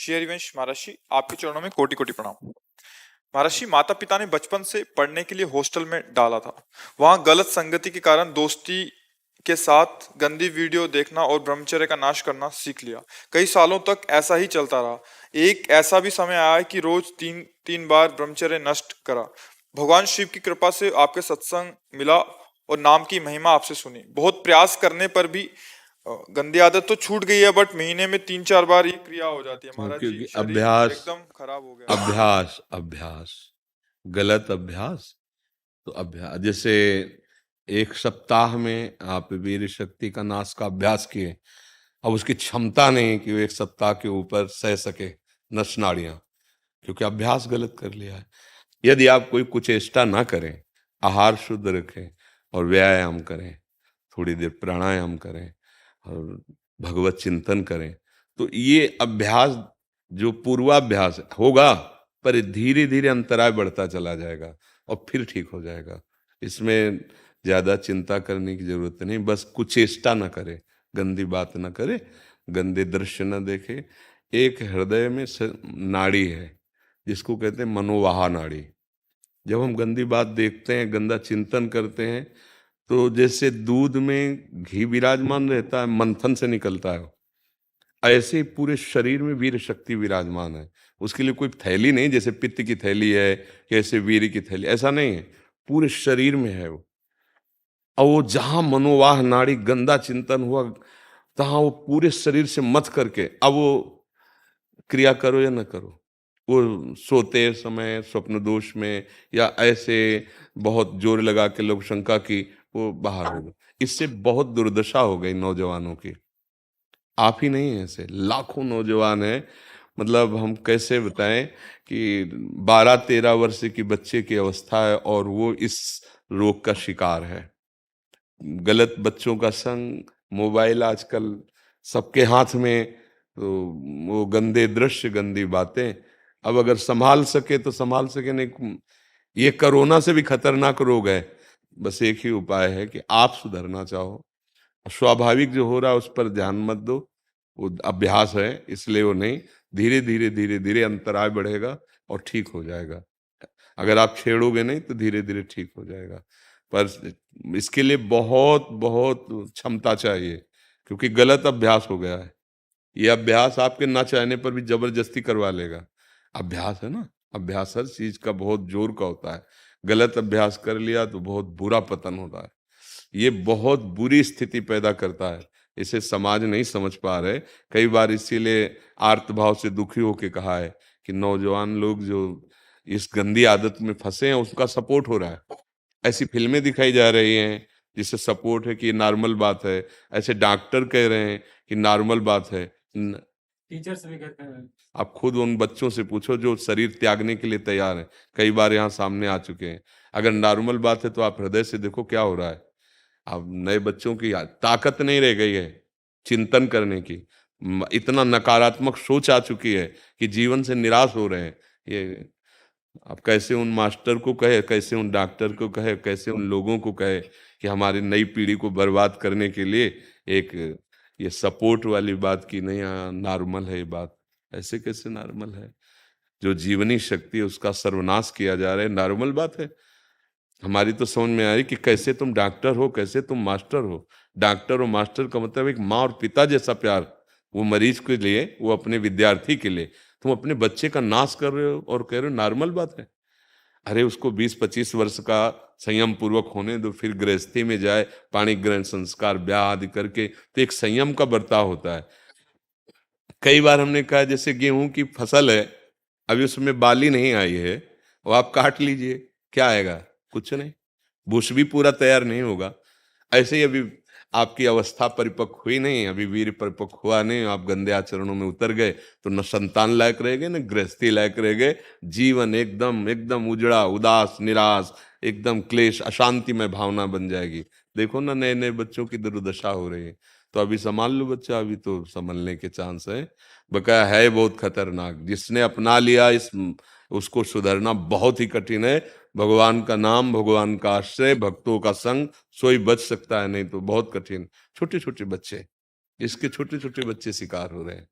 श्री हरिवंश महर्षि, आपके चरणों में कोटि कोटि प्रणाम। महर्षि, माता पिता ने बचपन से पढ़ने के लिए हॉस्टल में डाला था। वहां गलत संगति के कारण दोस्ती के साथ गंदी वीडियो देखना और ब्रह्मचर्य का नाश करना सीख लिया। कई सालों तक ऐसा ही चलता रहा। एक ऐसा भी समय आया कि रोज तीन तीन बार ब्रह्मचर्य नष्ट करा। भगवान शिव की कृपा से आपके सत्संग मिला और नाम की महिमा आपसे सुनी। बहुत प्रयास करने पर भी गंदी आदत तो छूट गई है, बट महीने में 3-4 बार ये क्रिया हो जाती है। महाराज जी, क्योंकि शरीर एकदम खराब हो गया। अभ्यास अभ्यास गलत अभ्यास। तो अभ्यास जैसे एक सप्ताह में आप वीर शक्ति का नाश का अभ्यास किए, अब उसकी क्षमता नहीं कि वो एक सप्ताह के ऊपर सह सके नस नाड़ियां, क्योंकि अभ्यास गलत कर लिया है। यदि आप कोई कुचेष्टा ना करें, आहार शुद्ध रखें और व्यायाम करें, थोड़ी देर प्राणायाम करें और भगवत चिंतन करें, तो ये अभ्यास जो पूर्वाभ्यास होगा, पर धीरे धीरे अंतराय बढ़ता चला जाएगा और फिर ठीक हो जाएगा। इसमें ज्यादा चिंता करने की जरूरत नहीं। बस कुचेष्टा ना करे, गंदी बात ना करे, गंदे दृश्य न देखे। एक हृदय में नाड़ी है जिसको कहते हैं मनोवाहा नाड़ी। जब हम गंदी बात देखते हैं, गंदा चिंतन करते हैं, तो जैसे दूध में घी विराजमान रहता है, मंथन से निकलता है, ऐसे ही पूरे शरीर में वीर शक्ति विराजमान है। उसके लिए कोई थैली नहीं, जैसे पित्त की थैली है, कैसे वीर की थैली, ऐसा नहीं है, पूरे शरीर में है वो। और वो जहां मनोवाह नाड़ी गंदा चिंतन हुआ, तहां वो पूरे शरीर से मथ करके अब वो क्रिया करो या न करो, वो सोते समय स्वप्न दोष में या ऐसे बहुत जोर लगा के लोग शंका की, वो बाहर हो गए। इससे बहुत दुर्दशा हो गई नौजवानों की। आप ही नहीं है, ऐसे लाखों नौजवान हैं। मतलब हम कैसे बताएं कि 12-13 वर्ष की बच्चे की अवस्था है और वो इस रोग का शिकार है। गलत बच्चों का संग, मोबाइल आजकल सबके हाथ में, तो वो गंदे दृश्य, गंदी बातें। अब अगर संभाल सके तो संभाल सके, नहीं ये कोरोना से भी खतरनाक रोग है। बस एक ही उपाय है कि आप सुधरना चाहो, स्वाभाविक जो हो रहा है उस पर ध्यान मत दो। वो अभ्यास है, इसलिए वो नहीं, धीरे धीरे धीरे धीरे अंतराय बढ़ेगा और ठीक हो जाएगा। अगर आप छेड़ोगे नहीं तो धीरे धीरे ठीक हो जाएगा। पर इसके लिए बहुत बहुत क्षमता चाहिए, क्योंकि गलत अभ्यास हो गया है। ये अभ्यास आपके ना चाहने पर भी जबरदस्ती करवा लेगा। अभ्यास है ना, अभ्यास हर चीज का बहुत जोर का होता है। गलत अभ्यास कर लिया तो बहुत बुरा पतन होता है। ये बहुत बुरी स्थिति पैदा करता है। इसे समाज नहीं समझ पा रहे। कई बार इसीलिए आर्त भाव से दुखी होके कहा है कि नौजवान लोग जो इस गंदी आदत में फंसे हैं, उसका सपोर्ट हो रहा है। ऐसी फिल्में दिखाई जा रही हैं जिससे सपोर्ट है कि ये नॉर्मल बात है। ऐसे डॉक्टर कह रहे हैं कि नॉर्मल बात है। टीचर्स भी कहते हैं। आप खुद उन बच्चों से पूछो जो शरीर त्यागने के लिए तैयार हैं, कई बार यहाँ सामने आ चुके हैं। अगर नॉर्मल बात है तो आप हृदय से देखो क्या हो रहा है। अब नए बच्चों की ताकत नहीं रह गई है चिंतन करने की। इतना नकारात्मक सोच आ चुकी है कि जीवन से निराश हो रहे हैं। ये अब कैसे उन मास्टर को कहे, कैसे उन डॉक्टर को कहे, कैसे उन लोगों को कहे कि हमारी नई पीढ़ी को बर्बाद करने के लिए एक ये सपोर्ट वाली बात की नहीं, नॉर्मल है ये बात। ऐसे कैसे नॉर्मल है? जो जीवनी शक्ति है उसका सर्वनाश किया जा रहा है, नॉर्मल बात है? हमारी तो समझ में आ रही कि कैसे तुम डॉक्टर हो, कैसे तुम मास्टर हो। डॉक्टर और मास्टर का मतलब एक माँ और पिता जैसा प्यार, वो मरीज के लिए, वो अपने विद्यार्थी के लिए। तुम अपने बच्चे का नाश कर रहे हो और कह रहे हो नॉर्मल बात है। अरे उसको 20-25 वर्ष का संयम पूर्वक होने दो, फिर गृहस्थी में जाए, पाणी ग्रहण संस्कार ब्याह आदि करके, तो एक संयम का बर्ताव होता है। कई बार हमने कहा जैसे गेहूं की फसल है, अभी उसमें बाली नहीं आई है, वो आप काट लीजिए, क्या आएगा? कुछ नहीं, बुश भी पूरा तैयार नहीं होगा। ऐसे ही अभी आपकी अवस्था परिपक्व हुई नहीं, अभी वीर परिपक्व हुआ नहीं, आप गंदे आचरणों में उतर गए, तो न संतान लायक रह गए, न गृहस्थी लायक रह गए। जीवन एकदम एकदम उजड़ा, उदास, निराश, एकदम क्लेश, अशांति में भावना बन जाएगी। देखो ना, नए नए बच्चों की दुर्दशा हो रही है। तो अभी संभाल लो बच्चा, अभी तो संभलने के चांस है। बकाया है बहुत खतरनाक। जिसने अपना लिया इस, उसको सुधरना बहुत ही कठिन है। भगवान का नाम, भगवान का आश्रय, भक्तों का संग, सोई बच सकता है, नहीं तो बहुत कठिन। छोटे छोटे बच्चे, इसके छोटे छोटे बच्चे शिकार हो रहे हैं।